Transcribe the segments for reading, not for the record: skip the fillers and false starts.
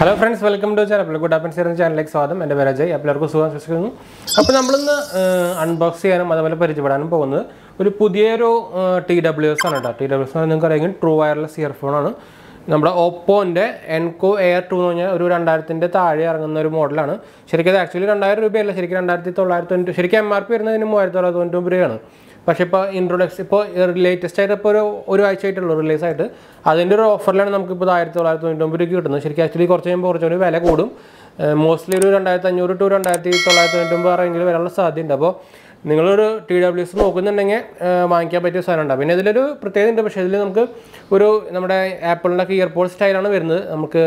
Hello friends, welcome to channel. 𝙑𝙞𝙙𝙯 channel സ്വാഗതം. എൻ്റെ പേര് അജയ്. എല്ലാവർക്കും സുഖം വിശ്വസിക്കുന്നു. അപ്പോൾ നമ്മൾ ഇന്ന് അൺബോക്സ് ചെയ്യാനും അതുപോലെ പരിചയപ്പെടാനും പോകുന്നത് ഒരു പുതിയൊരു TWS ആണ് ട്ടോ. TWS എന്ന് നിങ്ങൾക്ക് അറിയാമെങ്കിൽ ട്രൂ വയർലെസ് ഇയർഫോൺ ആണ്. നമ്മുടെ OPPOന്റെ ENCO Air 2 എന്ന് പറഞ്ഞാൽ ഒരു 2000ന്റെ താഴെ ഇറങ്ങുന്ന ഒരു മോഡലാണ്. ശരിക്കും അത് ആക്ച്വലി 2000 രൂപയല്ല, ശരിക്കും 2990 ശരിക്കും MRP വരുന്നതിന് 3999 രൂപയാണ്. പക്ഷേ ഇപ്പോൾ ഇൻട്രൊഡക്ഷൻ ഇപ്പോൾ ലേറ്റസ്റ്റ് ആയിട്ട് ഇപ്പോൾ ഒരു ആഴ്ചയായിട്ടുള്ളൂ റിലീസ് ആയിട്ട് അതിൻ്റെ ഒരു ഓഫറിലാണ് നമുക്കിപ്പോൾ 1999 രൂപയ്ക്ക് കിട്ടുന്നത്. ശരിക്കും ആക്ച്വലി കുറച്ച് കഴിയുമ്പോൾ കുറച്ചുകൂടി വില കൂടും. മോസ്റ്റ്ലി ഒരു 2500 ടു 2999 റേഞ്ചിൽ വരാനുള്ള സാധ്യതയുണ്ട്. അപ്പോൾ നിങ്ങളൊരു TWS നോക്കുന്നുണ്ടെങ്കിൽ വാങ്ങിക്കാൻ പറ്റിയ സാധനം ഉണ്ടാകും. പിന്നെ ഇതിലൊരു പ്രത്യേകത ഉണ്ട്, പക്ഷേ ഇതിൽ നമുക്ക് ഒരു നമ്മുടെ ആപ്പിളിൻ്റെ ഇയർപോഡ് സ്റ്റൈലാണ് വരുന്നത്. നമുക്ക്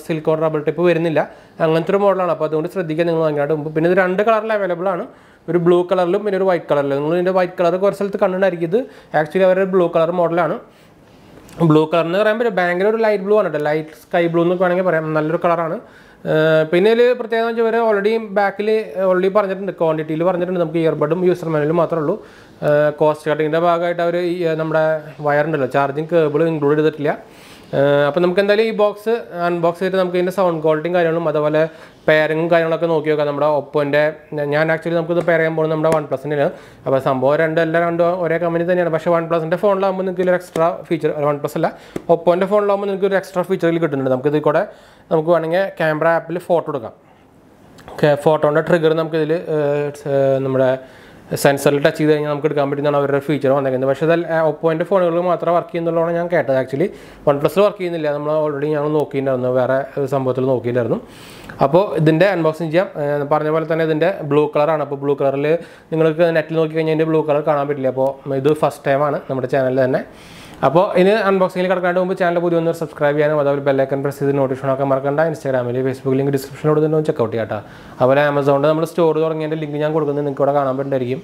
സിലിക്കോൺ റബ്ബർ ടിപ്പ് വരുന്നില്ല, അങ്ങനത്തെ ഒരു മോഡലാണ്. അപ്പോൾ അതുകൊണ്ട് ശ്രദ്ധിക്കാൻ നിങ്ങൾ വാങ്ങിക്കാനായിട്ട് മുമ്പ്. പിന്നെ ഇത് 2 കളറിൽ അവൈലബിൾ ആണ്, ഒരു ബ്ലൂ കളറിലും പിന്നെ ഒരു വൈറ്റ് കളറിലും. നിങ്ങൾ ഇതിൻ്റെ വൈറ്റ് കളർ കുറച്ച് സ്ഥലത്ത് കണ്ടിട്ടുണ്ടായിരിക്കും. ഇത് ആക്ച്വലി അവരുടെ ബ്ലൂ കളർ മോഡലാണ്. ബ്ലൂ കളർ എന്ന് പറയുമ്പോൾ ഭയങ്കര ഒരു ലൈറ്റ് ബ്ലൂ ആണ് കേട്ടോ, ലൈറ്റ് സ്കൈ ബ്ലൂ എന്നൊക്കെ വേണമെങ്കിൽ പറയാം. നല്ലൊരു കളറാണ്. പിന്നെ ഇതിൽ പ്രത്യേകത വെച്ചാൽ ഇവർ ഓൾറെഡി ബാക്കിൽ പറഞ്ഞിട്ടുണ്ട്, ക്വാണ്ടിറ്റിയിൽ പറഞ്ഞിട്ടുണ്ട്. നമുക്ക് ഇയർബഡും യൂസർ മാനുവലും മാത്രമേ ഉള്ളൂ. കോസ്റ്റ് കട്ടിങ്ങിൻ്റെ ഭാഗമായിട്ട് അവർ നമ്മുടെ വയറുണ്ടല്ലോ, ചാർജിങ് കേബിൾ ഇൻക്ലൂഡ് ചെയ്തിട്ടില്ല. അപ്പോൾ നമുക്ക് എന്തായാലും ഈ ബോക്സ് അൺബോക്സ് ചെയ്തിട്ട് നമുക്ക് ഇതിൻ്റെ സൗണ്ട് ക്വാളിറ്റിയും കാര്യങ്ങളും അതുപോലെ പെയറിങ്ങും കാര്യങ്ങളൊക്കെ നോക്കി നോക്കാം. നമ്മുടെ ഒപ്പോൻ്റെ ഞാൻ ആക്ച്വലി നമുക്കിത് പെയർ ചെയ്യാൻ പോകുന്നത് നമ്മുടെ OnePlusൻ്റെ. അപ്പോൾ സംഭവം രണ്ടും ഒരേ കമ്പനി തന്നെയാണ്. പക്ഷേ OnePlusൻ്റെ ഫോണിലാകുമ്പോൾ നിങ്ങൾക്ക് ഒരു എക്സ്ട്രാ ഫീച്ചർ, OnePlus അല്ല ഒപ്പോൻ്റെ ഫോണിലാകുമ്പോൾ നിങ്ങൾക്ക് ഒരു എക്സ്ട്രാ ഫീച്ചറിൽ കിട്ടുന്നുണ്ട്. നമുക്കിത് കൂടെ നമുക്ക് വേണമെങ്കിൽ ക്യാമറ ആപ്പിൽ ഫോട്ടോ എടുക്കാം. ഫോട്ടോൻ്റെ ട്രിഗർ നമുക്കിതിൽ നമ്മുടെ സെൻസറിൽ ടച്ച് ചെയ്ത് കഴിഞ്ഞാൽ നമുക്ക് എടുക്കാൻ പറ്റുന്നതാണ് അവരുടെ ഫീച്ചർ വന്നേക്കുന്നത്. പക്ഷേ അത് ഒപ്പോൻ്റെ ഫോണുകളിൽ മാത്രം വർക്ക് ചെയ്യുന്നുള്ളതാണ് ഞാൻ കേട്ടത്. ആക്ച്വലി OnePlus വർക്ക് ചെയ്യുന്നില്ല, നമ്മൾ ഓൾറെഡി ഞങ്ങൾ നോക്കിയിട്ടുണ്ടായിരുന്നു, വേറെ സംഭവത്തിൽ നോക്കിയിട്ടുണ്ടായിരുന്നു. അപ്പോൾ ഇതിൻ്റെ അൺബോക്സിങ് ചെയ്യാം. പറഞ്ഞ പോലെ തന്നെ ഇതിൻ്റെ ബ്ലൂ കളറാണ്. അപ്പോൾ ബ്ലൂ കളറിൽ നിങ്ങൾക്ക് നെറ്റിൽ നോക്കി കഴിഞ്ഞാൽ ഇതിൻ്റെ ബ്ലൂ കളർ കാണാൻ പറ്റില്ല. അപ്പോൾ ഇത് ഫസ്റ്റ് ടൈമാണ് നമ്മുടെ ചാനലിൽ തന്നെ. അപ്പോൾ ഇനി അൺബോക്സിങ്ങിൽ കിടക്കാണ്ട് മുമ്പ് ചാനൽ പുതിയ ഒന്ന് സബ്സ്ക്രൈബ് ചെയ്യാനും അതുപോലെ ബെല്ലൈക്കൺ പ്രസ് ചെയ്ത് നോട്ടിഫിക്കേഷൻ ഒക്കെ മറക്കണ്ട. ഇൻസ്റ്റാഗ്രാമിൽ ഫേസ്ബുക്ക് ലിങ്ക് ഡിസ്ക്രിപ്ഷനിലൂടെ തന്നെ ചെക്കൗട്ട് ചെയ്യാം കേട്ടോ. അതുപോലെ ആമസോണിൽ നമ്മൾ സ്റ്റോർ തുടങ്ങിയതിൻ്റെ ലിങ്ക് ഞാൻ കൊടുക്കുന്നത് നിങ്ങൾക്ക് ഇവിടെ കാണാൻ പറ്റുന്നതായിരിക്കും.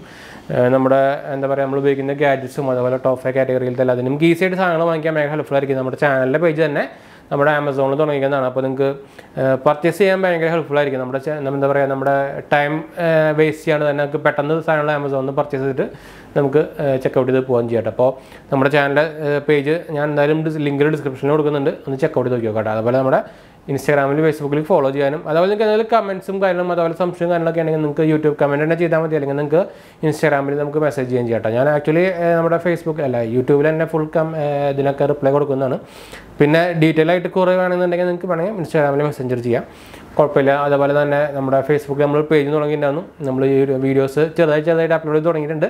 നമ്മുടെ എന്താ പറയുക, നമ്മൾ ഉപയോഗിക്കുന്ന ഗാഡ്ജറ്റ്സും അതുപോലെ ടോപ്പ് 5 കാറ്റഗറിയിലത്തെ എല്ലാത്തിനും നമുക്ക് ഈസിയായിട്ട് സാധനങ്ങൾ വാങ്ങിക്കാൻ ഭയങ്കര ഹെൽപ്ഫുൾ ആയിരിക്കും. നമ്മുടെ ചാനലിൻ്റെ പേജ് തന്നെ നമ്മുടെ ആമസോണിൽ തുടങ്ങിക്കുന്നതാണ്. അപ്പോൾ നിങ്ങൾക്ക് പർച്ചേസ് ചെയ്യാൻ ഭയങ്കര ഹെൽപ്ഫുൾ ആയിരിക്കും. നമ്മുടെ എന്താ പറയുക, നമ്മുടെ ടൈം വേസ്റ്റ് ചെയ്യാണ്ട് തന്നെ നമുക്ക് പെട്ടെന്ന് സാധനങ്ങൾ ആമസോണിൽ നിന്ന് പർച്ചേസ് ചെയ്തിട്ട് നമുക്ക് ചെക്കൗട്ട് ചെയ്ത് പോകാൻ ചെയ്യാം. അപ്പോൾ നമ്മുടെ ചാനലിൻ്റെ പേജ് ഞാൻ എന്തായാലും ലിങ്കിൽ ഡിസ്ക്രിപ്ഷനിൽ കൊടുക്കുന്നുണ്ട്, ഒന്ന് ചെക്കൗട്ട് ചെയ്ത് നോക്കി നോക്കാം. അതുപോലെ നമ്മുടെ ഇൻസ്റ്റാഗ്രാമിൽ ഫേസ്ബുക്കിൽ ഫോളോ ചെയ്യാനും അതുപോലെ നിങ്ങൾക്ക് എന്തെങ്കിലും കമൻസും കാര്യങ്ങളും അതുപോലെ സംശയവും കാര്യങ്ങളൊക്കെ ആണെങ്കിൽ നിങ്ങൾക്ക് യൂട്യൂബ് കമൻറ്റ് തന്നെ ചെയ്താൽ മതി, അല്ലെങ്കിൽ നിങ്ങൾക്ക് ഇൻസ്റ്റാഗ്രാമിൽ നമുക്ക് മെസ്സേജ് ചെയ്യാൻ ചെയ്യാം. ഞാൻ ആക്ച്വലി നമ്മുടെ ഫേസ്ബുക്ക് അല്ല യൂട്യൂബിൽ തന്നെ ഫുൾ ഇതിനൊക്കെ റിപ്ലൈ കൊടുക്കുന്നതാണ്. പിന്നെ ഡീറ്റെയിൽ ആയിട്ട് കുറേ വേണമെന്നുണ്ടെങ്കിൽ നിങ്ങൾക്ക് വേണമെങ്കിൽ ഇൻസ്റ്റാഗ്രാമിൽ മെസ്സഞ്ചർ ചെയ്യാം, കുഴപ്പമില്ല. അതുപോലെ തന്നെ നമ്മുടെ ഫേസ്ബുക്കിൽ നമ്മൾ പേജ് തുടങ്ങിയിട്ടുണ്ടായിരുന്നു, നമ്മൾ ഈ വീഡിയോസ് ചെറുതായിട്ട് അപ്ലോഡ് ചെയ്ത് തുടങ്ങിയിട്ടുണ്ട്.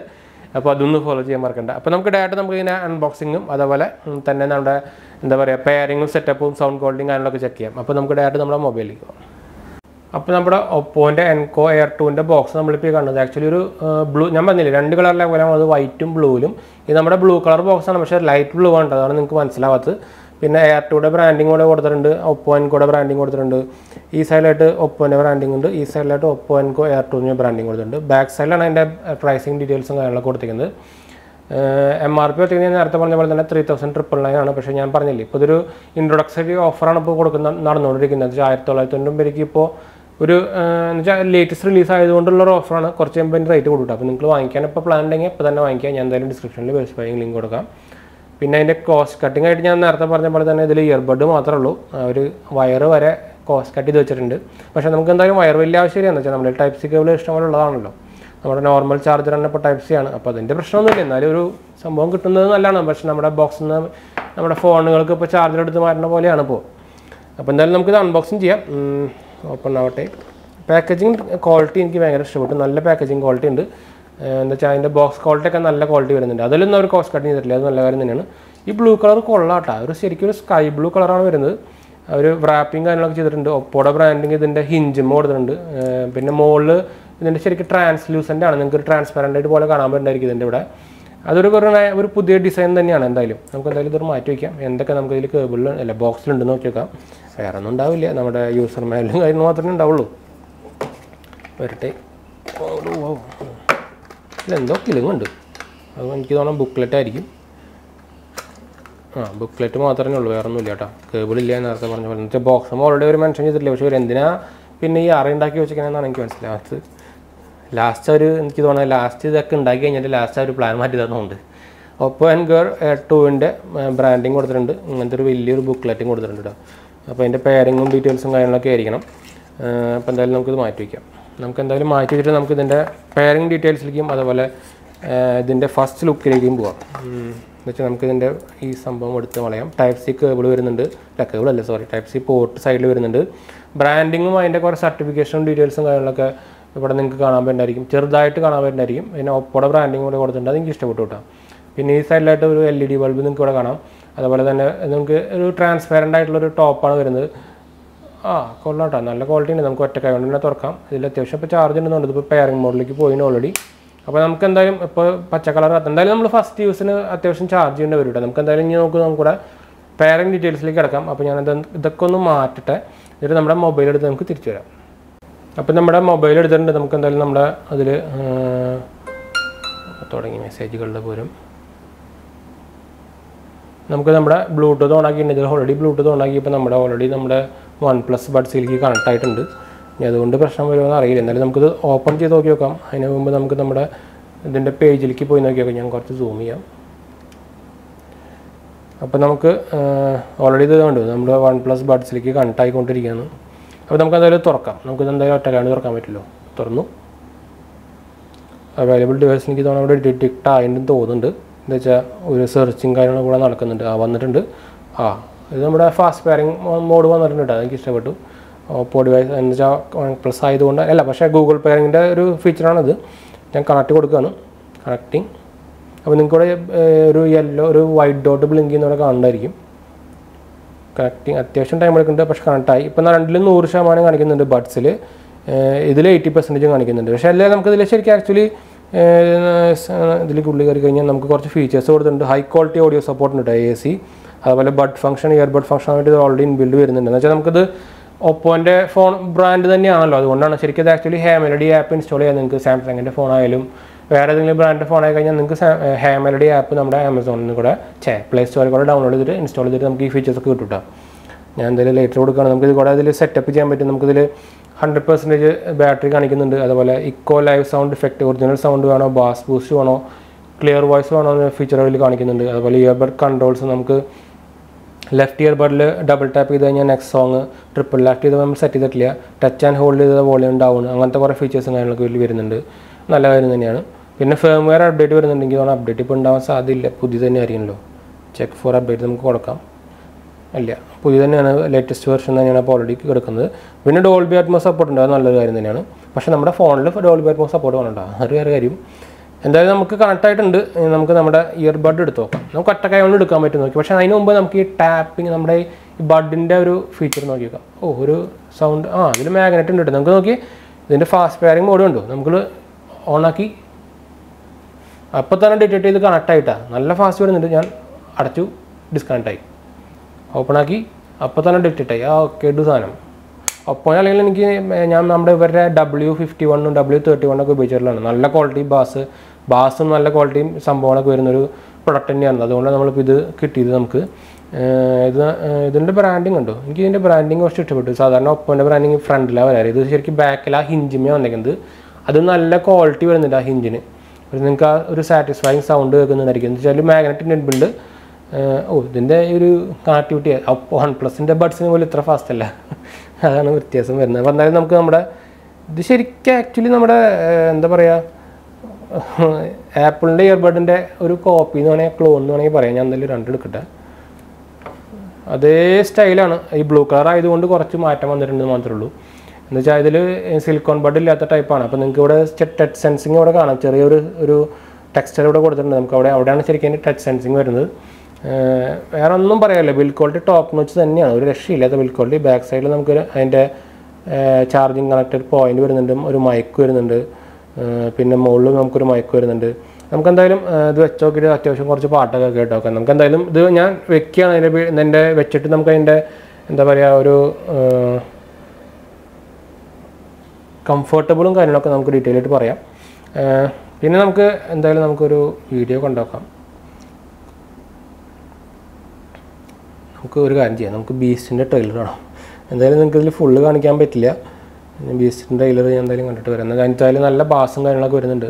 അപ്പോൾ അതൊന്ന് ഫോളോ ചെയ്യാൻ മറക്കണ്ട. അപ്പോൾ നമുക്ക് ഡയറക്റ്റ് നമുക്ക് ഇതിനെ അൺബോക്സിങ്ങും അതുപോലെ തന്നെ നമ്മുടെ എന്താ പറയുക പെയറിങ്ങും സെറ്റപ്പും സൗണ്ട് ക്വാളിറ്റിയും കാര്യങ്ങളൊക്കെ ചെക്ക് ചെയ്യാം. അപ്പോൾ നമുക്ക് ഡയറക്റ്റ് നമ്മുടെ മൊബൈലിലേക്ക് പോകാം. അപ്പോൾ നമ്മുടെ ഒപ്പോൻ്റെ ENCO Air 2ൻ്റെ ബോക്സ് നമ്മളിപ്പോൾ കാണുന്നത് ആക്ച്വലി ഒരു ബ്ലൂ, ഞാൻ പറഞ്ഞില്ലേ 2 കളറിലെ പോലെ അത് വൈറ്റും ബ്ലൂവിലും. ഇത് നമ്മുടെ ബ്ലൂ കളർ ബോക്സാണ്, പക്ഷേ ലൈറ്റ് ബ്ലൂ ആണ്, അതാണ് നിങ്ങൾക്ക് മനസ്സിലാവാത്തത്. പിന്നെ Air 2യുടെ ബ്രാൻഡിങ് കൂടെ കൊടുത്തിട്ടുണ്ട്, OPPO ENCOയുടെ ബ്രാൻഡിങ് കൊടുത്തിട്ടുണ്ട്. ഈ സൈഡിലായിട്ട് ഒപ്പോൻ്റെ ബ്രാൻഡിങ് ഉണ്ട്, ഈ സൈഡിലായിട്ട് OPPO ENCO Air 2ൻ്റെ ബ്രാൻഡിങ് കൊടുത്തിട്ടുണ്ട്. ബാക്ക് സൈഡിലാണ് അതിൻ്റെ പ്രൈസിങ് ഡീറ്റെയിൽസും കാര്യങ്ങളൊക്കെ കൊടുത്തിരിക്കുന്നത്. MRP ഞാൻ നേരത്തെ പറഞ്ഞ പോലെ തന്നെ 3999 ആണ്. പക്ഷേ ഞാൻ പറഞ്ഞില്ലേ ഇപ്പോൾ ഇതൊരു ഇൻട്രൊഡക്ടറി ഓഫറാണ് ഇപ്പോൾ നടന്നുകൊണ്ടിരിക്കുന്നത്. 1990 രൂപയ്ക്ക് ഇപ്പോൾ ഒരു എന്ന് വെച്ചാൽ ലേറ്റസ്റ്റ് റിലീസ് ആയതുകൊണ്ടുള്ളൊരു ഓഫറാണ്. കുറച്ച് കഴിയുമ്പോൾ റേറ്റ് കൊടുക്കും. അപ്പോൾ നിങ്ങൾ വാങ്ങിക്കാൻ ഇപ്പോൾ പ്ലാൻ ഉണ്ടെങ്കിൽ ഇപ്പോൾ തന്നെ വാങ്ങിക്കാം. ഞാൻ എന്തായാലും ഡിസ്ക്രിപ്ഷനിൽ വെബ്സൈറ്റ് ലിങ്ക് കൊടുക്കാം. പിന്നെ അതിൻ്റെ കോസ്റ്റ് കട്ടിംഗ് ആയിട്ട് ഞാൻ നേരത്തെ പറഞ്ഞ പോലെ തന്നെ ഇതിൽ ഇയർബഡ് മാത്രമേ ഉള്ളൂ, ഒരു വയറ് വരെ കോസ്റ്റ് കട്ട് ചെയ്ത് വെച്ചിട്ടുണ്ട്. പക്ഷേ നമുക്ക് എന്തായാലും വയർ വലിയ ആവശ്യമില്ല, എന്ന് വെച്ചാൽ നമ്മൾ ടൈപ്പ് സി കേബിൾ ഇഷ്ടംപോലെ ഉള്ളതാണല്ലോ. നമ്മുടെ നോർമൽ ചാർജർ തന്നെ ഇപ്പോൾ ടൈപ്പ് സി ആണ്. അപ്പോൾ അതിൻ്റെ പ്രശ്നമൊന്നുമില്ല, എന്നാലും ഒരു സംഭവം കിട്ടുന്നത് നല്ലതാണ്. പക്ഷേ നമ്മുടെ ബോക്സിൽ നിന്ന് നമ്മുടെ ഫോണുകൾക്ക് ഇപ്പോൾ ചാർജർ എടുത്ത് മാറ്റുന്ന പോലെയാണ് ഇപ്പോൾ. അപ്പോൾ എന്തായാലും നമുക്കിത് അൺബോക്സിങ് ചെയ്യാം. ഓപ്പൺ ആവട്ടെ. പാക്കേജിങ് ക്വാളിറ്റി എനിക്ക് ഭയങ്കര ഇഷ്ടപ്പെട്ടു, നല്ല പാക്കേജിങ് ക്വാളിറ്റി ഉണ്ട്. എന്താ വെച്ചാൽ അതിൻ്റെ ബോക്സ് ക്വാളിറ്റി ഒക്കെ നല്ല ക്വാളിറ്റി വരുന്നുണ്ട്. അതിലൊന്നും അവർ കോസ്റ്റ് കട്ട് ചെയ്തിട്ടില്ല, അത് നല്ല കാര്യം തന്നെയാണ്. ഈ ബ്ലൂ കളർ കൊള്ളാട്ടോ, ശരിക്കും ഒരു സ്കൈ ബ്ലൂ കളറാണ് വരുന്നത്. ഒരു റാപ്പിംഗ് കാര്യങ്ങളൊക്കെ ചെയ്തിട്ടുണ്ട്. ഒപ്പോടെ ബ്രാൻഡിങ് ഇതിൻ്റെ ഹിഞ്ചും കൊടുത്തിട്ടുണ്ട്. പിന്നെ മുകളിൽ ഇതിൻ്റെ ശരിക്കും ട്രാൻസ്ലൂസൻ്റ് ആണ്, നിങ്ങൾക്ക് ഒരു ട്രാൻസ്പെറൻ്റ് ആയിട്ട് പോലെ കാണാൻ പറ്റുന്നതായിരിക്കും ഇതിൻ്റെ ഇവിടെ. അതൊരു പുതിയ ഡിസൈൻ തന്നെയാണ്. എന്തായാലും നമുക്ക് എന്തായാലും ഇതൊരു മാറ്റി വയ്ക്കാം. എന്തൊക്കെ നമുക്ക് ഇതിൽ കേബിളിൽ അല്ല ബോക്സിലുണ്ടെന്ന് നോക്കി വെക്കാം. വേറെ ഒന്നും ഉണ്ടാവില്ല, നമ്മുടെ യൂസർ മാനുവലും കാര്യങ്ങൾ മാത്രമേ ഉണ്ടാവുള്ളൂ. വരട്ടെ. ഇതിലെന്തോ കിളിങ്ങുണ്ട്, അത് എനിക്ക് തോന്നാം ബുക്ക്ലെറ്റ് ആയിരിക്കും. ബുക്ക്ലെറ്റ് മാത്രമേ ഉള്ളൂ, വേറെ ഒന്നുമില്ല കേട്ടോ. കേബിളില്ല നേരത്തെ പറഞ്ഞ പോലെ. എന്നുവെച്ചാൽ ബോക്സ് ഓൾറെഡി ഒരു മെൻഷൻ ചെയ്തിട്ടില്ല. പക്ഷേ ഇവർ എന്തിനാ പിന്നെ ഈ ഉണ്ടാക്കി വെച്ചിരിക്കണമെന്നാണ് എനിക്ക് മനസ്സിലാകാത്തത്. ലാസ്റ്റ് എനിക്ക് തോന്നുന്നത് ലാസ്റ്റ് ഇതൊക്കെ ഉണ്ടാക്കി കഴിഞ്ഞിട്ട് ലാസ്റ്റ് ഒരു പ്ലാൻ മാറ്റി തന്നുകൊണ്ട് OPPO ENCO Air 2ൻ്റെ ബ്രാൻഡിങ് കൊടുത്തിട്ടുണ്ട്. ഇങ്ങനത്തെ ഒരു വലിയൊരു ബുക്ക്ലെറ്റും കൊടുത്തിട്ടുണ്ട് കേട്ടോ. അപ്പോൾ അതിൻ്റെ പെയറിങ്ങും ഡീറ്റെയിൽസും കാര്യങ്ങളൊക്കെ ആയിരിക്കണം. അപ്പോൾ എന്തായാലും നമുക്കിത് മാറ്റി വയ്ക്കാം. നമുക്ക് എന്തായാലും മാറ്റി വെച്ചിട്ട് നമുക്ക് ഇതിൻ്റെ പെയറിങ് ഡീറ്റെയിൽസിലേക്കും അതുപോലെ ഇതിൻ്റെ ഫസ്റ്റ് ലുക്കിലേക്കും പോകാം. എന്ന് വെച്ചാൽ നമുക്കിതിൻ്റെ ഈ സംഭവം എടുത്ത് കളയാം. ടൈപ്പ് സി കേബിൾ വരുന്നുണ്ട്, കേബിൾ അല്ല സോറി, ടൈപ്പ് സി പോർട്ട് സൈഡിൽ വരുന്നുണ്ട്. ബ്രാൻഡിങ്ങും അതിൻ്റെ കുറേ സർട്ടിഫിക്കേഷനും ഡീറ്റെയിൽസും കാര്യങ്ങളൊക്കെ ഇവിടെ നിങ്ങൾക്ക് കാണാൻ പറ്റുന്നതായിരിക്കും, ചെറുതായിട്ട് കാണാൻ പറ്റുന്നതായിരിക്കും. പിന്നെ ഒപ്പോടെ ബ്രാൻഡിങ് കൂടെ കൊടുത്തിട്ടുണ്ട്, അതെനിക്ക് ഇഷ്ടപ്പെട്ടു കേട്ടോ. പിന്നെ ഈ സൈഡിലായിട്ട് ഒരു LED ബൾബ് നിങ്ങൾക്ക് ഇവിടെ കാണാം. അതുപോലെ തന്നെ നമുക്ക് ഒരു ട്രാൻസ്പാരൻ്റ് ആയിട്ടുള്ളൊരു ടോപ്പാണ് വരുന്നത്. കൊള്ളാം കേട്ടോ, നല്ല ക്വാളിറ്റി ഉണ്ട്. നമുക്ക് ഒറ്റ കൈ കൊണ്ട് തന്നെ തുറക്കാം. ഇതിൽ അത്യാവശ്യം ഇപ്പോൾ ചാർജ് ഉണ്ടെന്നുണ്ട്. ഇപ്പോൾ പെയറിംഗ് മോഡിലേക്ക് പോയിന് ഓൾറെഡി. അപ്പോൾ നമുക്ക് എന്തായാലും ഇപ്പോൾ പച്ച കളർ എന്തായാലും നമ്മൾ ഫസ്റ്റ് യൂസിന് അത്യാവശ്യം ചാർജ് ചെയ്യേണ്ടി വരും കേട്ടോ. നമുക്ക് എന്തായാലും ഇനി നമുക്കൂടെ പെയറിംഗ് ഡീറ്റെയിൽസിലേക്ക് കിടക്കാം. അപ്പോൾ ഞാൻ ഇതൊക്കെ ഒന്ന് മാറ്റട്ടെ, എന്നിട്ട് നമ്മുടെ മൊബൈൽ എടുത്ത് നമുക്ക് തിരിച്ചു വരാം. അപ്പോൾ നമ്മുടെ മൊബൈൽ എടുത്തിട്ടുണ്ട്. നമുക്ക് എന്തായാലും നമ്മുടെ അതിൽ തുടങ്ങി മെസ്സേജുകളുടെ പോരും നമുക്ക് നമ്മുടെ ബ്ലൂടൂത്ത് ഓണാക്കിയിട്ടുണ്ട്. ഇതിൽ ഓൾറെഡി ബ്ലൂടൂത്ത് ഓണാക്കിയപ്പോൾ നമ്മുടെ ഓൾറെഡി നമ്മുടെ OnePlus ബഡ്സിലേക്ക് കണക്ട് ആയിട്ടുണ്ട്. ഇനി അതുകൊണ്ട് പ്രശ്നം വരുമെന്ന് അറിയില്ല. എന്നാലും നമുക്കിത് ഓപ്പൺ ചെയ്ത് നോക്കി നോക്കാം. അതിന് മുമ്പ് നമുക്ക് നമ്മുടെ ഇതിൻ്റെ പേജിലേക്ക് പോയി നോക്കി നോക്കാം. ഞാൻ കുറച്ച് സൂം ചെയ്യാം. അപ്പോൾ നമുക്ക് ഓൾറെഡി ഇത് കണ്ടു നമ്മുടെ OnePlus ബഡ്സിലേക്ക് കണക്ട് ആയിക്കൊണ്ടിരിക്കുകയാണ്. അപ്പോൾ നമുക്ക് എന്തായാലും തുറക്കാം. നമുക്കിത് എന്തായാലും ഒറ്റക്കാണ്ട് തുറക്കാൻ പറ്റുമല്ലോ. തുറന്നു. അവൈലബിൾ ഡിവൈസ് എനിക്ക് തോന്നുന്നു അവിടെ ഡിറ്റക്റ്റ് ആയിട്ടുണ്ടെന്ന് തോന്നുന്നുണ്ട്. എന്താ വെച്ചാൽ ഒരു സെർച്ചിങ് കാര്യങ്ങൾ കൂടെ നടക്കുന്നുണ്ട്. വന്നിട്ടുണ്ട്. ഇത് നമ്മുടെ ഫാസ്റ്റ് പെയറിംഗ് മോഡ് വന്നിട്ടുണ്ട് കേട്ടോ, എനിക്ക് ഇഷ്ടപ്പെട്ടു. OPPO ഡിവൈസ് എന്ന് വെച്ചാൽ OnePlus ആയതുകൊണ്ട് അല്ല, പക്ഷേ ഗൂഗിൾ പെയറിങ്ങിൻ്റെ ഒരു ഫീച്ചറാണിത്. ഞാൻ കണക്ട് കൊടുക്കുകയാണ്. കണക്റ്റിംഗ്. അപ്പോൾ നിങ്ങൾക്കിവിടെ ഒരു ഒരു വൈറ്റ് ഡോട്ട് ബ്ലിങ്ക് ചെയ്യുന്നവിടെ കാണുന്നതായിരിക്കും. കണക്റ്റിംഗ് അത്യാവശ്യം ടൈം എടുക്കുന്നുണ്ട്, പക്ഷേ കണക്റ്റായി. ഇപ്പോൾ രണ്ടിലും 100% കാണിക്കുന്നുണ്ട് ബഡ്സിൽ. ഇതിൽ 80% കാണിക്കുന്നുണ്ട്. പക്ഷേ അല്ലേ നമുക്കിതിൽ ശരിക്കും ആക്ച്വലി ഇതിലേക്ക് ഉള്ളിൽ കയറി കഴിഞ്ഞാൽ നമുക്ക് കുറച്ച് ഫീച്ചേഴ്സ് കൊടുത്തിട്ടുണ്ട്. ഹൈ ക്വാളിറ്റി ഓഡിയോ സപ്പോർട്ട് ഉണ്ട്, AC. അതുപോലെ ബഡ് ഫംഗ്ഷൻ, ഇയർബഡ് ഫംഗ്ഷൻ ആയിട്ട് ഇത് ഓൾറെഡി ഇൻബിൽഡ് വരുന്നുണ്ട്. എന്ന് വെച്ചാൽ നമുക്കിത് ഒപ്പോൻ്റെ ഫോൺ ബ്രാൻഡ് തന്നെയാണല്ലോ, അതുകൊണ്ടാണ് ശരിക്കും ഇത് ആക്ച്വലി 𝙑𝙑 ആപ്പ് ഇൻസ്റ്റാൾ ചെയ്യാൻ നിങ്ങൾക്ക് സാംസങ്ങിൻ്റെ ഫോൺ ആയാലും വേറെ ഏതെങ്കിലും ബ്രാൻഡ് ഫോൺ ആയി കഴിഞ്ഞാൽ നിങ്ങൾക്ക് 𝙑𝙑 ആപ്പ് നമ്മുടെ ആമസോണിൽ നിന്ന് കൂടെ പ്ലേ സ്റ്റോറിൽ കൂടെ ഡൗൺലോഡ് ചെയ്തിട്ട് ഇൻസ്റ്റാൾ ചെയ്തിട്ട് നമുക്ക് ഈ ഫീച്ചേഴ്സ് ഒക്കെ കിട്ടും. ഞാൻ എന്തായാലും ലേറ്റർ കൊടുക്കുകയാണ്. നമുക്കിത് കൂടെ അതിൽ സെറ്റപ്പ് ചെയ്യാൻ പറ്റും. നമുക്കിതിൽ 100% ബാറ്ററി കാണിക്കുന്നുണ്ട്. അതുപോലെ eco live sound effect, original sound വേണോ, ബാസ് ബൂസ്റ്റ് വേണോ, ക്ലിയർ വോയിസ് വേണോ എന്ന ഫീച്ചറുകളിൽ കാണിക്കുന്നുണ്ട്. അതുപോലെ ഇയർബഡ് കൺട്രോൾസ് നമുക്ക് ലെഫ്റ്റ് ഇയർബഡിൽ ഡബിൾ ടാപ്പ് ചെയ്ത് കഴിഞ്ഞാൽ നെക്സ്റ്റ് സോങ്, ട്രിപ്പിൾ ലാഫ്റ്റ് ചെയ്ത് നമ്മൾ സെറ്റ് ചെയ്തിട്ടില്ല, ടച്ച് ആൻഡ് ഹോൾഡ് ചെയ്ത വോളിയം ഡൗൺ, അങ്ങനത്തെ കുറേ ഫീച്ചേഴ്സും കാര്യങ്ങളൊക്കെ ഇതിൽ വരുന്നുണ്ട്. നല്ല കാര്യം തന്നെയാണ്. പിന്നെ ഫേംവെയർ അപ്ഡേറ്റ് വരുന്നുണ്ടെങ്കിൽ അപ്ഡേറ്റ് ഇപ്പോൾ ഉണ്ടാവാൻ സാധ്യതയില്ല, പുതിയ തന്നെ ആയിരിക്കുമല്ലോ. ചെക്ക് ഫോർ അപ്ഡേറ്റ് നമുക്ക് കൊടുക്കാം. അല്ല, പുതിയ തന്നെയാണ്, ലേറ്റസ്റ്റ് വെർഷൻ തന്നെയാണ് ഇപ്പോൾ ഓൾറെഡി കിടക്കുന്നത്. പിന്നെ ഡോൾബി അറ്റ്മോസ് സപ്പോർട്ട് ഉണ്ട്, അത് നല്ലൊരു കാര്യം തന്നെയാണ്. പക്ഷേ നമ്മുടെ ഫോണിൽ ഡോൾബി അറ്റ്മോസ് സപ്പോർട്ട് വേണമല്ലോ, അത് വേറെ കാര്യം. എന്തായാലും നമുക്ക് കണക്ട് ആയിട്ടുണ്ട്. നമുക്ക് നമ്മുടെ ഇയർബഡ് എടുത്ത് നോക്കാം. നമുക്ക് ഒറ്റക്കൈ കൊണ്ട് എടുക്കാൻ പറ്റും നോക്കി. പക്ഷേ അതിന് മുമ്പ് നമുക്ക് ഈ ടാപ്പിങ് നമ്മുടെ ഈ ബഡിൻ്റെ ഒരു ഫീച്ചർ നോക്കി നോക്കാം. ഒരു സൗണ്ട് ഇതിൽ മാഗ്നറ്റ് ഉണ്ട്. നമുക്ക് നോക്കി ഇതിൻ്റെ ഫാസ്റ്റ് പെയറിംഗ് മോഡ് ഉണ്ടോ, നമുക്ക് ഓണാക്കി അപ്പോൾ തന്നെ ഡിറ്റക്ട് ചെയ്ത് കണക്ട് ആയിട്ടാണ്. നല്ല ഫാസ്റ്റ് വരുന്നുണ്ട്. ഞാൻ അടച്ചു, ഡിസ്കണക്ട് ആയി. ഓപ്പൺ ആക്കി അപ്പോൾ തന്നെ ഡിറ്റക്ട് ആയി. കേട്ടു സാധനം. ഒപ്പം അല്ലെങ്കിൽ എനിക്ക് ഞാൻ നമ്മുടെ ഇവരുടെ W51 W31 ഒക്കെ ഉപയോഗിച്ചിട്ടുള്ളതാണ്. നല്ല ക്വാളിറ്റി ബാസും നല്ല ക്വാളിറ്റിയും സംഭവങ്ങളൊക്കെ വരുന്നൊരു പ്രൊഡക്റ്റ് തന്നെയാണ്. അതുകൊണ്ട് നമ്മളിപ്പോൾ ഇത് കിട്ടിയത് നമുക്ക്. ഇതിൻ്റെ ബ്രാൻഡിങ് ഉണ്ടോ, എനിക്ക് ഇതിൻ്റെ ബ്രാൻഡിങ് കുറച്ച് ഇഷ്ടപ്പെട്ടു. സാധാരണ ഒപ്പോൻ്റെ ബ്രാൻഡിങ് ഫ്രണ്ടിലാണ് വരാറ്. ഇത് ശരിക്കും ബാക്കിൽ ഹിഞ്ചിമേ വന്നേക്കുന്നത്. അത് നല്ല ക്വാളിറ്റി വരുന്നുണ്ട് ആ ഹിഞ്ചിന്. നിങ്ങൾക്ക് ഒരു സാറ്റിസ്ഫൈങ് സൗണ്ട് കേൾക്കുന്നുണ്ടായിരിക്കും. എന്ന് വെച്ചാൽ മാഗ്നറ്റിക് ഇൻബിൽഡ്. ഇതിൻ്റെ ഒരു കണക്ടിവിറ്റി OnePlusൻ്റെ ബഡ്സിന് പോലും ഇത്ര ഫാസ്റ്റ് അല്ല, അതാണ് വ്യത്യാസം വരുന്നത്. അപ്പോൾ എന്തായാലും നമുക്ക് നമ്മുടെ ഇത് ശരിക്കും ആക്ച്വലി നമ്മുടെ എന്താ പറയുക, ആപ്പിളിൻ്റെ ഇയർബഡിൻ്റെ ഒരു കോപ്പി എന്ന് വേണമെങ്കിൽ ക്ലോൺ എന്ന് വേണമെങ്കിൽ പറയാം. ഞാൻ എന്തായാലും രണ്ടെടുക്കട്ടെ. അതേ സ്റ്റൈലാണ്. ഈ ബ്ലൂ കളർ ആയതുകൊണ്ട് കുറച്ച് മാറ്റം വന്നിട്ടുണ്ടെന്ന് മാത്രമേ ഉള്ളൂ. എന്ന് വെച്ചാൽ ഇതിൽ സിലിക്കോൺ ബഡ് ഇല്ലാത്ത ടൈപ്പാണ്. അപ്പോൾ നിങ്ങൾക്ക് ഇവിടെ ടച്ച് സെൻസിങ് ഇവിടെ കാണാം. ചെറിയൊരു ടെക്സ്റ്റർ ഇവിടെ കൊടുത്തിട്ടുണ്ട്. നമുക്ക് അവിടെയാണ് ശരിക്കും ടച്ച് സെൻസിങ് വരുന്നത്. വേറെ ഒന്നും പറയാമല്ലോ, ബിൽഡ് ക്വാളിറ്റി ടോപ്പ് നോച്ച് തന്നെയാണ്, ഒരു രക്ഷയില്ലാത്ത ബിൽഡ് ക്വാളിറ്റി. ബാക്ക് സൈഡിൽ നമുക്ക് അതിൻ്റെ ചാർജിങ് കണക്റ്റഡ് പോയിന്റ് വരുന്നുണ്ട്, ഒരു മൈക്ക് വരുന്നുണ്ട്. പിന്നെ മുകളിൽ നമുക്കൊരു മൈക്ക് വരുന്നുണ്ട്. നമുക്ക് എന്തായാലും ഇത് വെച്ച് നോക്കിയിട്ട് അത്യാവശ്യം കുറച്ച് പാട്ടൊക്കെ കേട്ട് നോക്കാം. നമുക്ക് എന്തായാലും ഇത് ഞാൻ വെക്കുകയാണ്. അതിൻ്റെ വെച്ചിട്ട് നമുക്ക് അതിൻ്റെ എന്താ പറയുക ഒരു കംഫർട്ടബിളും കാര്യങ്ങളൊക്കെ നമുക്ക് ഡീറ്റെയിൽ ആയിട്ട് പറയാം. പിന്നെ നമുക്ക് എന്തായാലും നമുക്കൊരു വീഡിയോ കണ്ടുനോക്കാം. നമുക്ക് ഒരു കാര്യം ചെയ്യാം, നമുക്ക് ബീസ്റ്റിൻ്റെ ട്രെയിലർ കാണാം. എന്തായാലും നിങ്ങൾക്ക് ഇതിൽ ഫുള്ള് കാണിക്കാൻ പറ്റില്ല. ബീസ്റ്റിൻ്റെ ട്രെയിലർ ഞാൻ എന്തായാലും കണ്ടിട്ട് വരാം. എന്തായാലും നല്ല ബാസും കാര്യങ്ങളൊക്കെ വരുന്നുണ്ട്.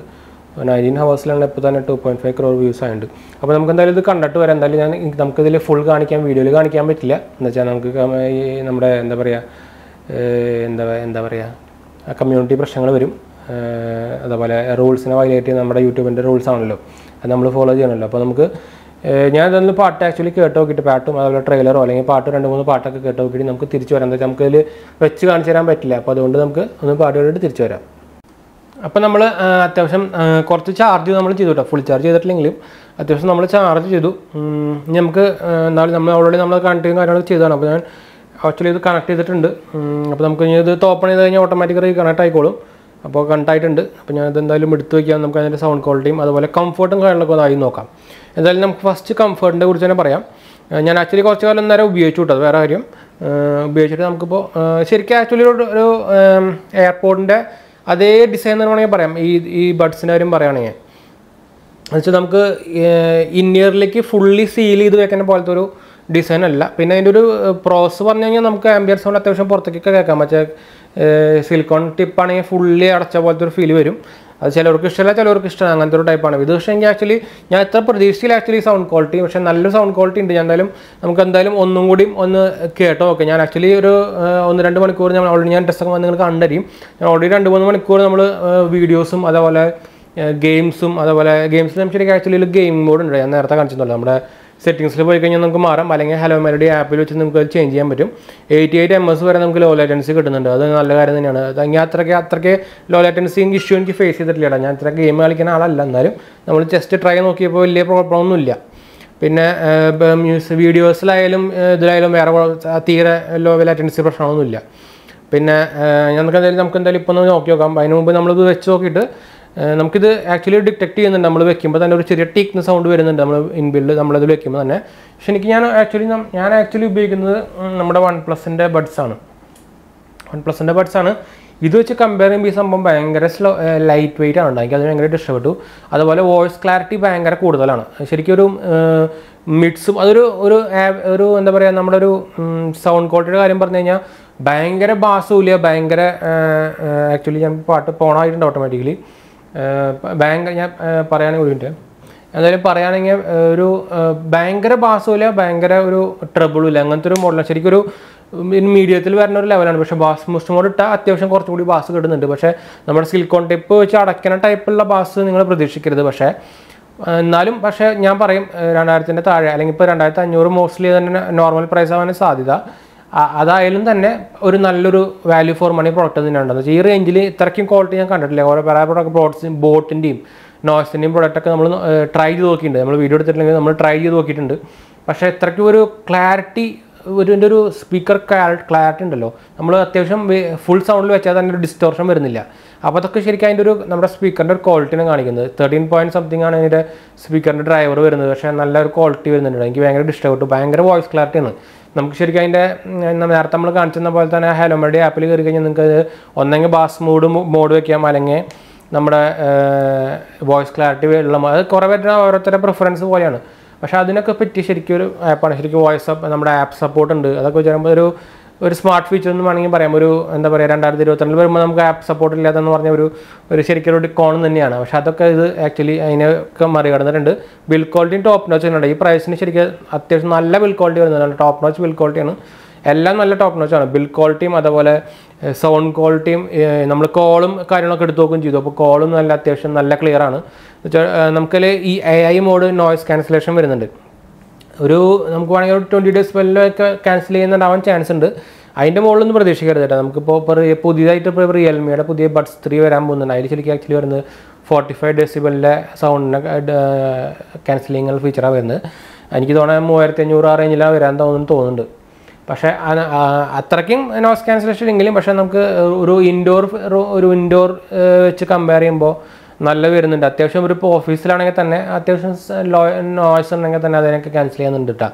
19 ഹവേഴ്സിലാണ് ഇപ്പോൾ തന്നെ 2.5 crore വ്യൂസ് ആയിട്ടുണ്ട്. അപ്പോൾ നമുക്ക് എന്തായാലും ഇത് കണ്ടിട്ട് വരാം. എന്തായാലും നമുക്കിതിൽ ഫുൾ കാണിക്കാൻ വീഡിയോയിൽ കാണിക്കാൻ പറ്റില്ല എന്ന് വെച്ചാൽ നമുക്ക് നമ്മുടെ എന്താ പറയുക കമ്മ്യൂണിറ്റി പ്രശ്നങ്ങൾ വരും. അതുപോലെ റൂൾസിനെ വയലേറ്റ് ചെയ്യുന്ന നമ്മുടെ യൂട്യൂബിൻ്റെ റൂൾസ് ആണല്ലോ, അത് നമ്മൾ ഫോളോ ചെയ്യണമല്ലോ. അപ്പോൾ നമുക്ക് ഞാൻ ഇതൊന്ന് പാട്ട് ആക്ച്വലി കേട്ട് നോക്കിയിട്ട് പാട്ടും അതുപോലെ ട്രെയിലറോ അല്ലെങ്കിൽ പാട്ട് 2-3 പാട്ടൊക്കെ കേട്ട് നോക്കിയിട്ട് നമുക്ക് തിരിച്ചു വരാം. എന്താ വെച്ചാൽ നമുക്കിതിൽ വെച്ച് കാണിച്ചു തരാൻ പറ്റില്ല. അപ്പോൾ അതുകൊണ്ട് നമുക്ക് ഒന്ന് പാട്ട് കേട്ടിട്ട് തിരിച്ചു വരാം. അപ്പോൾ നമ്മൾ അത്യാവശ്യം കുറച്ച് ചാർജ് നമ്മൾ ചെയ്തു കേട്ടോ. ഫുൾ ചാർജ് ചെയ്തിട്ടില്ലെങ്കിലും അത്യാവശ്യം നമ്മൾ ചാർജ് ചെയ്തു. നമുക്ക് എന്നാലും നമ്മൾ ഓൾറെഡി നമ്മൾ കണക്റ്റിങ് കാര്യങ്ങളൊക്കെ ചെയ്തതാണ്. അപ്പോൾ ഞാൻ ആക്ച്വലി ഇത് കണക്ട് ചെയ്തിട്ടുണ്ട്. അപ്പോൾ നമുക്ക് ഇനി ഇത് ഓപ്പൺ ചെയ്ത് കഴിഞ്ഞാൽ ഓട്ടോമാറ്റിക്കലി കണക്ട് ആയിക്കോളും. അപ്പോൾ കണക്ട് ആയിട്ടുണ്ട്. അപ്പോൾ ഞാനത് എന്തായാലും എടുത്ത് വയ്ക്കാം. നമുക്ക് അതിൻ്റെ സൗണ്ട് ക്വാളിറ്റിയും അതുപോലെ കംഫർട്ടും കാര്യങ്ങളൊക്കെ ഒന്നായി നോക്കാം. എന്തായാലും നമുക്ക് ഫസ്റ്റ് കംഫർട്ടിനെ കുറിച്ച് തന്നെ പറയാം. ഞാൻ ആക്ച്വലി കുറച്ച് കാലം നേരം ഉപയോഗിച്ചു കേട്ടോ, അത് വേറെ കാര്യം. ഉപയോഗിച്ചിട്ട് നമുക്കിപ്പോൾ ശരിക്കും ആക്ച്വലി ഒരു എയർപോർട്ടിൻ്റെ അതേ ഡിസൈൻ എന്ന് വേണമെങ്കിൽ പറയാം. ഈ ബഡ്സിൻ്റെ കാര്യം പറയുകയാണെങ്കിൽ എന്നുവെച്ചാൽ നമുക്ക് ഇന്നിയറിലേക്ക് ഫുള്ളി സീൽ ചെയ്ത് വെക്കുന്ന പോലത്തെ ഒരു ഡിസൈൻ അല്ല. പിന്നെ അതിൻ്റെ ഒരു പ്രോസ് പറഞ്ഞു കഴിഞ്ഞാൽ നമുക്ക് ആംബിയർ സൗണ്ട് അത്യാവശ്യം പുറത്തേക്കൊക്കെ കേൾക്കാം. മറ്റേ സിലിക്കോൺ ടിപ്പാണെങ്കിൽ ഫുള്ളി അടച്ച പോലത്തെ ഒരു ഫീൽ വരും. അത് ചിലവർക്ക് ഇഷ്ടമല്ല, ചിലവർക്ക് ഇഷ്ടമാണ്. അങ്ങനത്തെ ഒരു ടൈപ്പാണ് ഇത്. പക്ഷേ എനിക്ക് ആക്ച്വലി ഞാൻ എത്ര പ്രതീക്ഷിച്ചില്ല ആക്ച്വലി സൗണ്ട് ക്വാളിറ്റി. പക്ഷേ നല്ലൊരു സൗണ്ട് ക്വാളിറ്റി ഉണ്ട്. ഞാൻ നമുക്ക് എന്തായാലും ഒന്നും കൂടി ഒന്ന് കേട്ടോ. ഓക്കെ, ഞാൻ ആക്ച്വലി ഒരു 1-2 മണിക്കൂർ ഞാൻ ടെസ്റ്റൊക്കെ നിങ്ങൾ കണ്ടറിയും. ഞാൻ ഓൾറെഡി 2-3 മണിക്കൂർ നമ്മൾ വീഡിയോസും അതുപോലെ ഗെയിംസും അതുപോലെ ഗെയിംസിൽ നമുക്ക് ശരിക്കും ആക്ച്വലി ഗെയിം മോഡ് ഉണ്ട്. ഞാൻ നേരത്തെ കാണിച്ചിട്ടുണ്ടല്ലോ, നമ്മുടെ സെറ്റിംഗ്സിൽ പോയി കഴിഞ്ഞാൽ നമുക്ക് മാറാം. അല്ലെങ്കിൽ ഹലോ മെലഡി ആപ്പിൽ വെച്ച് നമുക്ക് അത് ചേഞ്ച് ചെയ്യാൻ പറ്റും. 88 ms വരെ നമുക്ക് ലോ ലേറ്റൻസി കിട്ടുന്നുണ്ട്. അത് നല്ല കാര്യം തന്നെയാണ്. അത് അത്രയ്ക്ക് ലോ ലേറ്റൻസി ഇഷ്യൂ എനിക്ക് ഫേസ് ചെയ്തിട്ടില്ല. ഞാൻ ഇത്ര ഗെയിം കളിക്കുന്ന ആളല്ല. എന്നാലും നമ്മൾ ജസ്റ്റ് ട്രൈ നോക്കിയപ്പോൾ വലിയ പ്രോബ്ലം ഒന്നുമില്ല. പിന്നെ വീഡിയോസിലായാലും ഇതിലായാലും വേറെ തീരെ ലോ ലേറ്റൻസി പ്രശ്നമൊന്നുമില്ല. പിന്നെ നമുക്ക് എന്തായാലും ഇപ്പോൾ ഒന്ന് നോക്കി നോക്കാം. അതിന് മുമ്പ് നമ്മളിത് വെച്ച് നോക്കിയിട്ട് നമുക്കിത് ആക്ച്വലി ഡിറ്റക്ട് ചെയ്യുന്നുണ്ട്. നമ്മൾ വെക്കുമ്പോൾ തന്നെ ഒരു ചെറിയ ടീക്ക്ന്ന സൗണ്ട് വരുന്നുണ്ട് നമ്മൾ ഇൻബിൽഡ് നമ്മളത് വെക്കുമ്പോൾ തന്നെ. പക്ഷെ എനിക്ക് ഞാൻ ആക്ച്വലി ഉപയോഗിക്കുന്നത് നമ്മുടെ OnePlusൻ്റെ ബഡ്സാണ്. OnePlusൻ്റെ ബഡ്സാണ്. ഇത് വെച്ച് കമ്പയർ ചെയ്യുമ്പോൾ ഈ സംഭവം ഭയങ്കര ലൈറ്റ് വെയിറ്റ് ആണ്. എനിക്ക് അത് ഭയങ്കരമായിട്ട് ഇഷ്ടപ്പെട്ടു. അതുപോലെ വോയിസ് ക്ലാരിറ്റി ഭയങ്കര കൂടുതലാണ്. ശരിക്കും ഒരു മിഡ്സും ഒരു എന്താ പറയുക, നമ്മുടെ ഒരു സൗണ്ട് ക്വാളിറ്റിയുടെ കാര്യം പറഞ്ഞു കഴിഞ്ഞാൽ ഭയങ്കര ബാസും ഇല്ല, ഭയങ്കര ആക്ച്വലി ഞാൻ പാട്ട് പോണായിട്ടുണ്ട് ഓട്ടോമാറ്റിക്കലി. ഞാൻ പറയുകയാണെങ്കിൽ എന്തായാലും പറയുകയാണെങ്കിൽ ഒരു ഭയങ്കര ബാസും ഇല്ല, ഭയങ്കര ഒരു ട്രബിളും ഇല്ല. അങ്ങനത്തെ ഒരു മോഡലാണ്. ശരിക്കും ഒരു മീഡിയത്തിൽ വരുന്ന ഒരു ലെവലാണ്. പക്ഷേ ബാസ് മുസ്റ്റ് മോഡ് ഇട്ടാൽ അത്യാവശ്യം കുറച്ചുകൂടി ബാസ് കിട്ടുന്നുണ്ട്. പക്ഷേ നമ്മുടെ സിലിക്കോൺ ടിപ്പ് വെച്ച് അടയ്ക്കുന്ന ടൈപ്പുള്ള ബാസ് നിങ്ങൾ പ്രതീക്ഷിക്കരുത്. പക്ഷേ ഞാൻ പറയും 2000-ൻ്റെ താഴെ അല്ലെങ്കിൽ ഇപ്പോൾ 2500 മോസ്റ്റ്ലി തന്നെ നോർമൽ പ്രൈസ് ആവാൻ സാധ്യത. അതായാലും തന്നെ ഒരു നല്ലൊരു വാല്യൂ ഫോർ മണി പ്രോഡക്റ്റ് തന്നെയാണ്. എന്ന് വെച്ചാൽ ഈ റേഞ്ചിൽ ഇത്രയ്ക്കും ക്വാളിറ്റി ഞാൻ കണ്ടിട്ടില്ല. ഓരോ പ്രോഡക്റ്റ് ബോട്ടിൻ്റെയും നോയ്സിൻ്റെയും പ്രൊഡക്റ്റൊക്കെ നമ്മൾ ട്രൈ ചെയ്ത് നോക്കിയിട്ടുണ്ട്. നമ്മൾ വീഡിയോ എടുത്തിട്ടില്ലെങ്കിൽ നമ്മൾ ട്രൈ ചെയ്ത് നോക്കിയിട്ടുണ്ട്. പക്ഷേ ഇത്രയ്ക്കും ഒരു ക്ലാരിറ്റി, ഇതിൻ്റെ ഒരു സ്പീക്കർ ക്ലാരിറ്റി ഉണ്ടല്ലോ, നമ്മൾ അത്യാവശ്യം ഫുൾ സൗണ്ടിൽ വെച്ചാൽ തന്നെ ഒരു ഡിസ്റ്റോർഷൻ വരുന്നില്ല. അപ്പോൾ അതൊക്കെ ശരിക്കും അതിൻ്റെ നമ്മുടെ സ്പീക്കറിൻ്റെ ഒരു ക്വാളിറ്റിനെ കാണിക്കുന്നത്. 13 point something ആണ് അതിൻ്റെ സ്പീക്കറിൻ്റെ ഡ്രൈവർ വരുന്നത്. പക്ഷേ നല്ലൊരു ക്വാളിറ്റി വരുന്നുണ്ട്. എനിക്ക് ഭയങ്കര ഇഷ്ടപ്പെട്ടു. ഭയങ്കര വോയിസ് ക്ലാരിറ്റിയാണ്. നമുക്ക് ശരിക്കും അതിൻ്റെ നേരത്തെ നമ്മൾ കാണിച്ചിരുന്ന പോലെ തന്നെ ഹലോ മെലഡി ആപ്പിൽ കയറി കഴിഞ്ഞാൽ നിങ്ങൾക്ക് ഒന്നെങ്കിൽ ബാസ് മോഡ് വെക്കാം, അല്ലെങ്കിൽ നമ്മുടെ വോയിസ് ക്ലാരിറ്റി ഉള്ള അത് കുറേ പേരുടെ ഓരോരുത്തരുടെ പ്രിഫറൻസ് പോലെയാണ്. പക്ഷേ അതിനൊക്കെ പറ്റി ശരിക്കും ഒരു ആപ്പാണ്. ശരിക്കും നമ്മുടെ ആപ്പ് സപ്പോർട്ട് ഉണ്ട്. അതൊക്കെ വെച്ചാൽ ഒരു സ്മാർട്ട് ഫീച്ചർ എന്ന് വേണമെങ്കിൽ പറയാം. ഒരു എന്താ പറയുക 2022 വരുമ്പോൾ നമുക്ക് ആപ്പ് സപ്പോർട്ട് ഇല്ലാതെന്ന് പറഞ്ഞ ഒരു ശരിക്കും ഒരു കോൺ തന്നെയാണ്. പക്ഷേ അതൊക്കെ ഇത് ആക്ച്വലി അതിനൊക്കെ മറികടന്നിട്ടുണ്ട്. ബിൽ ക്വാളിറ്റിയും ടോപ്പ് നോച്ച് ഉണ്ട്. ഈ പ്രൈസിന് ശരിക്കും അത്യാവശ്യം നല്ല ബിൽ ക്വാളിറ്റി വരുന്നതാണ്. ടോപ്പ് നോച്ച് ബിൽ ക്വാളിറ്റിയാണ്. എല്ലാം നല്ല ടോപ്പ് നോച്ചാണ്. ബിൽ ക്വാളിറ്റിയും അതുപോലെ സൗണ്ട് ക്വാളിറ്റിയും. നമ്മൾ കോളും കാര്യങ്ങളൊക്കെ എടുത്ത് നോക്കുകയും ചെയ്തു. അപ്പോൾ കോളും അത്യാവശ്യം നല്ല ക്ലിയർ ആണ്. നമുക്കതിൽ ഈ AI മോഡ് നോയ്സ് ക്യാൻസലേഷൻ വരുന്നുണ്ട്. നമുക്ക് വേണമെങ്കിൽ ഒരു 20 decibelൊക്കെ ക്യാൻസൽ ചെയ്യുന്നുണ്ടാവാൻ ചാൻസ് ഉണ്ട്. അതിൻ്റെ മുകളിലൊന്നും പ്രതീക്ഷിക്കരുത് കേട്ടോ. നമുക്കിപ്പോൾ പുതിയതായിട്ട് ഇപ്പോൾ റിയൽമിയുടെ പുതിയ ബഡ്സ് 3 വരാൻ പോകുന്നുണ്ട്. അതിൽ ശരിക്കും ആക്ച്വലി വരുന്നത് 45 decibelൻ്റെ സൗണ്ടിനെ ക്യാൻസലിങ് ഫീച്ചറാണ് വരുന്നത്. എനിക്ക് തോന്നുന്നത് 3500 ആ റേഞ്ചിലാണ് വരാൻ തോന്നുന്നുണ്ട്. പക്ഷേ അത്രയ്ക്കും നോയ്സ് ക്യാൻസലേഷൻ എങ്കിലും പക്ഷേ നമുക്ക് ഒരു ഇൻഡോർ വെച്ച് കമ്പയർ ചെയ്യുമ്പോൾ നല്ല വരുന്നുണ്ട്. അത്യാവശ്യം ഇപ്പോൾ ഓഫീസിലാണെങ്കിൽ തന്നെ അത്യാവശ്യം നോയ്സ് ഉണ്ടെങ്കിൽ തന്നെ അതിനൊക്കെ ക്യാൻസൽ ചെയ്യുന്നുണ്ട് കേട്ടോ.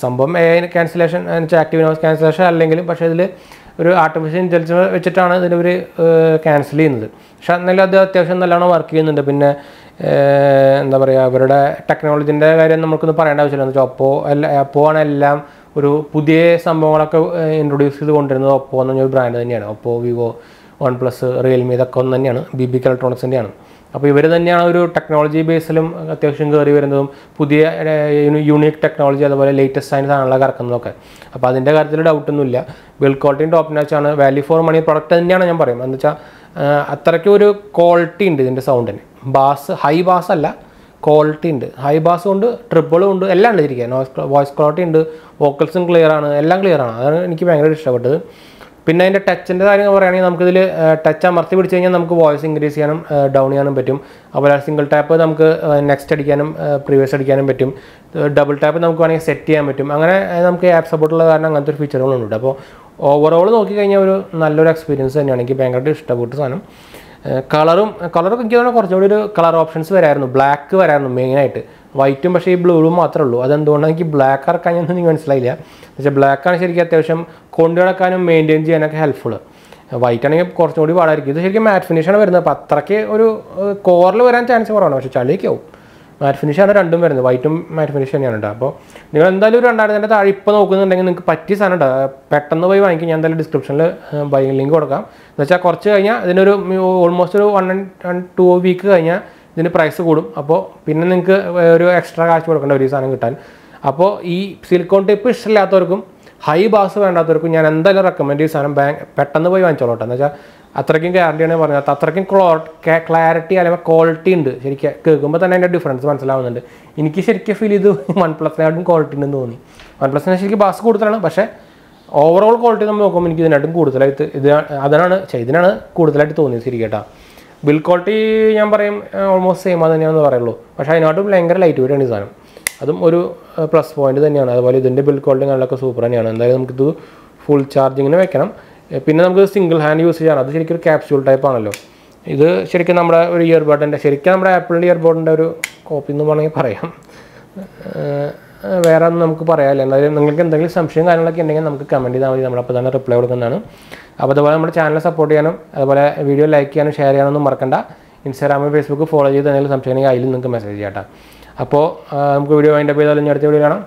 സംഭവം ക്യാൻസലേഷൻ ആക്റ്റീവ് നോയ്സ് ക്യാൻസലേഷൻ അല്ലെങ്കിലും പക്ഷേ ഇതിൽ ഒരു ആർട്ടിഫിഷ്യൽ ഇൻ്റലിജൻസ് വെച്ചിട്ടാണ് ഇതിനവർ ക്യാൻസൽ ചെയ്യുന്നത്. പക്ഷേ എന്നാലും അത് അത്യാവശ്യം നല്ലോണം വർക്ക് ചെയ്യുന്നുണ്ട്. പിന്നെ എന്താ പറയുക, അവരുടെ ടെക്നോളജിൻ്റെ കാര്യം നമുക്കൊന്നും പറയേണ്ട ആവശ്യമില്ല. എന്ന് വെച്ചാൽ OPPO ആണ് എല്ലാം ഒരു പുതിയ സംഭവങ്ങളൊക്കെ ഇൻട്രൊഡ്യൂസ് ചെയ്ത് കൊണ്ടുവരുന്നത്. OPPO എന്ന് പറഞ്ഞൊരു ബ്രാൻഡ് തന്നെയാണ്. OPPO, Vivo, OnePlus, റിയൽമി ഇതൊക്കെ ഒന്ന് തന്നെയാണ്. BBK ഇലക്ട്രോണിക്സിൻ്റെയാണ്. അപ്പോൾ ഇവർ തന്നെയാണ് ഒരു ടെക്നോളജി ബേസിലും അത്യാവശ്യം കയറി വരുന്നതും പുതിയ യൂണിക് ടെക്നോളജി അതുപോലെ ലേറ്റസ്റ്റ് ആയ സാധനങ്ങളൊക്കെ ഇറക്കുന്നതൊക്കെ. അപ്പോൾ അതിൻ്റെ കാര്യത്തിൽ ഡൗട്ടൊന്നുമില്ല. ബിൽഡ് ക്വാളിറ്റിയും ടോപ്പ് നാച്ചാണ്. വാല്യൂ ഫോർ മണി പ്രൊഡക്റ്റ് തന്നെയാണ് ഞാൻ പറയും. എന്ന് വെച്ചാൽ അത്രയ്ക്ക് ഒരു ക്വാളിറ്റി ഉണ്ട് ഇതിൻ്റെ സൗണ്ടിന്. ബാസ് ഹൈ ബാസ് അല്ല, ക്വാളിറ്റി ഉണ്ട്. ഹൈ ബാസും ഉണ്ട്, ട്രിപ്പിളും ഉണ്ട്, എല്ലാം ഉണ്ട് ഇരിക്കുക. വോയിസ് ക്വാളിറ്റി ഉണ്ട്, വോക്കൽസും ക്ലിയർ ആണ്, എല്ലാം ക്ലിയർ ആണ്. അതാണ് എനിക്ക് ഭയങ്കര ഇഷ്ടപ്പെട്ടത്. പിന്നെ അതിൻ്റെ ടച്ചിൻ്റെ കാര്യം പറയുകയാണെങ്കിൽ നമുക്കിതിൽ ടച്ച് അമർത്തി പിടിച്ച് കഴിഞ്ഞാൽ നമുക്ക് വോയിസ് ഇൻക്രീസ് ചെയ്യാനും ഡൗൺ ചെയ്യാനും പറ്റും. അതുപോലെ സിംഗിൾ ടാപ്പ് നമുക്ക് നെക്സ്റ്റ് അടിക്കാനും പ്രീവിയസ് അടിക്കാനും പറ്റും. ഡബിൾ ടാപ്പ് നമുക്ക് വേണമെങ്കിൽ സെറ്റ് ചെയ്യാൻ പറ്റും. അങ്ങനെ നമുക്ക് ആപ്പ് സപ്പോർട്ടുള്ള കാരണം അങ്ങനത്തെ ഒരു ഫീച്ചറുകളുണ്ട്. അപ്പോൾ ഓവറോൾ നോക്കിക്കഴിഞ്ഞാൽ ഒരു നല്ലൊരു എക്സ്പീരിയൻസ് തന്നെയാണ്. എനിക്ക് ഭയങ്കരമായിട്ട് ഇഷ്ടപ്പെട്ട സാധനം. കളറൊക്കെ എനിക്ക് തോന്നുന്നു കുറച്ചുകൂടി ഒരു കളർ ഓപ്ഷൻസ് വരായിരുന്നു. ബ്ലാക്ക് വരായിരുന്നു മെയിനായിട്ട്. വൈറ്റും പക്ഷേ ഈ ബ്ലൂവും മാത്രമേ ഉള്ളൂ. അതെന്തുകൊണ്ടാണ് എനിക്ക് ബ്ലാക്ക് ഇറക്കാനൊന്നും എനിക്ക് മനസ്സിലായില്ല. പക്ഷേ ബ്ലാക്കാണ് ശരിക്കും അത്യാവശ്യം കൊണ്ടു നടക്കാനും മെയിൻറ്റെയിൻ ചെയ്യാനൊക്കെ ഹെൽപ്ഫുൾ. വൈറ്റ് ആണെങ്കിൽ കുറച്ചും കൂടി പാടായിരിക്കും. ഇത് ശരിക്കും മാറ്റ് ഫിനിഷാണ് വരുന്നത്. അപ്പോൾ അത്രയ്ക്ക് ഒരു കോറിൽ വരാൻ ചാൻസ് കുറവാണ്, പക്ഷേ ചളിയൊക്കെ ആവും. മാറ്റ് ഫിനിഷാണ് രണ്ടും വരുന്നത്. വൈറ്റും മാറ്റ് ഫിനിഷ് തന്നെയാണ് കേട്ടോ. അപ്പോൾ നിങ്ങൾ എന്തായാലും ഒരു 2000 താഴെ ഇപ്പോൾ നോക്കുന്നുണ്ടെങ്കിൽ നിങ്ങൾക്ക് പറ്റിയ സാധനം ഉണ്ടോ പെട്ടെന്ന് പോയി വാങ്ങിക്കും. ഞാൻ എന്തായാലും ഡിസ്ക്രിപ്ഷനിൽ ബൈങ് ലിങ്ക് കൊടുക്കാം. എന്ന് വെച്ചാൽ കുറച്ച് കഴിഞ്ഞാൽ ഇതിനൊരു ഓൾമോസ്റ്റ് ഒരു 1 and 2 വീക്ക് കഴിഞ്ഞാൽ ഇതിന് പ്രൈസ് കൂടും. അപ്പോൾ പിന്നെ നിങ്ങൾക്ക് ഒരു എക്സ്ട്രാ കാശ് കൊടുക്കേണ്ട ഒരു സാധനം കിട്ടാൻ. അപ്പോൾ ഈ സിലിക്കോൺ ടിപ്പ് ഇഷ്ടമില്ലാത്തവർക്കും ഹൈ ബാസ് വേണ്ടാത്തവർക്കും ഞാൻ എന്തായാലും റെക്കമെൻഡ് ഈ സാധനം പെട്ടെന്ന് പോയി വാങ്ങിച്ചോളൂ. എന്ന് വെച്ചാൽ അത്രയ്ക്കും ഗ്യാരണ്ടിയാണ് പറഞ്ഞത്. അത്രയ്ക്കും ക്ലാരിറ്റി അല്ലെങ്കിൽ ക്വാളിറ്റി ഉണ്ട്. ശരിക്കും കേൾക്കുമ്പോൾ തന്നെ അതിൻ്റെ ഡിഫറൻസ് മനസ്സിലാവുന്നുണ്ട്. എനിക്ക് ശരിക്കും ഫീൽ ചെയ്തു OnePlus-നെക്കാട്ടും ക്വാളിറ്റി ഉണ്ടെന്ന് തോന്നി. OnePlus-ന് ശരിക്കും ബാസ് കൂടുതലാണ്, പക്ഷേ ഓവറോൾ ക്വാളിറ്റി നമ്മൾ നോക്കുമ്പോൾ എനിക്ക് ഇതിനായിട്ടും കൂടുതലായിട്ട് ഇതിനാണ് കൂടുതലായിട്ട് തോന്നിയത് ശരിക്കും കേട്ടോ. ബിൽഡ് ക്വാളിറ്റി ഞാൻ പറയും ഓൾമോസ്റ്റ് സെയിം അത് തന്നെയാണെന്ന് പറയുള്ളൂ. പക്ഷേ അതിനായിട്ടും ഭയങ്കര ലൈറ്റ് വെയിറ്റ് ആണ് ഈ സാധനം. അതും ഒരു പ്ലസ് പോയിന്റ് തന്നെയാണ്. അതുപോലെ ഇതിൻ്റെ ബിൽഡ് ക്വാളിറ്റി നല്ലതൊക്കെ സൂപ്പർ തന്നെയാണ്. എന്തായാലും നമുക്കിത് ഫുൾ ചാർജിങ്ങിന് വെക്കണം. പിന്നെ നമുക്ക് സിംഗിൾ ഹാൻഡ് യൂസ് ചെയ്യാം. അത് ശരിക്കും ഒരു ക്യാപ്സ്യൂൾ ടൈപ്പ് ആണല്ലോ. ഇത് ശരിക്കും നമ്മുടെ ഒരു ഇയർബഡിൻ്റെ ശരിക്കും നമ്മുടെ ആപ്പിളിൻ്റെ ഇയർബഡിൻ്റെ ഒരു കോപ്പി എന്ന് വേണമെങ്കിൽ പറയാം. വേറെ ഒന്നും നമുക്ക് പറയാമല്ലോ. എന്തായാലും നിങ്ങൾക്ക് എന്തെങ്കിലും സംശയം കാര്യങ്ങളൊക്കെ ഉണ്ടെങ്കിൽ നമുക്ക് കമൻറ്റ് ചെയ്താൽ മതി. നമ്മളപ്പോൾ തന്നെ റിപ്ലൈ കൊടുക്കുന്നതാണ്. അപ്പോൾ അതുപോലെ നമ്മുടെ ചാനൽ സപ്പോർട്ട് ചെയ്യാനും അതുപോലെ വീഡിയോ ലൈക്ക് ചെയ്യാനും ഷെയർ ചെയ്യാനൊന്നും മറക്കണ്ട. ഇൻസ്റ്റാഗ്രാമിൽ ഫേസ്ബുക്ക് ഫോളോ ചെയ്ത് എന്തെങ്കിലും സംശയം ഉണ്ടെങ്കിൽ അതിൽ നിങ്ങൾക്ക് മെസ്സേജ് ചെയ്യാം കേട്ടോ. അപ്പോൾ നമുക്ക് വീഡിയോ വൈൻഡപ്പ് ചെയ്താലും അടുത്ത വീഡിയോ കാണാം.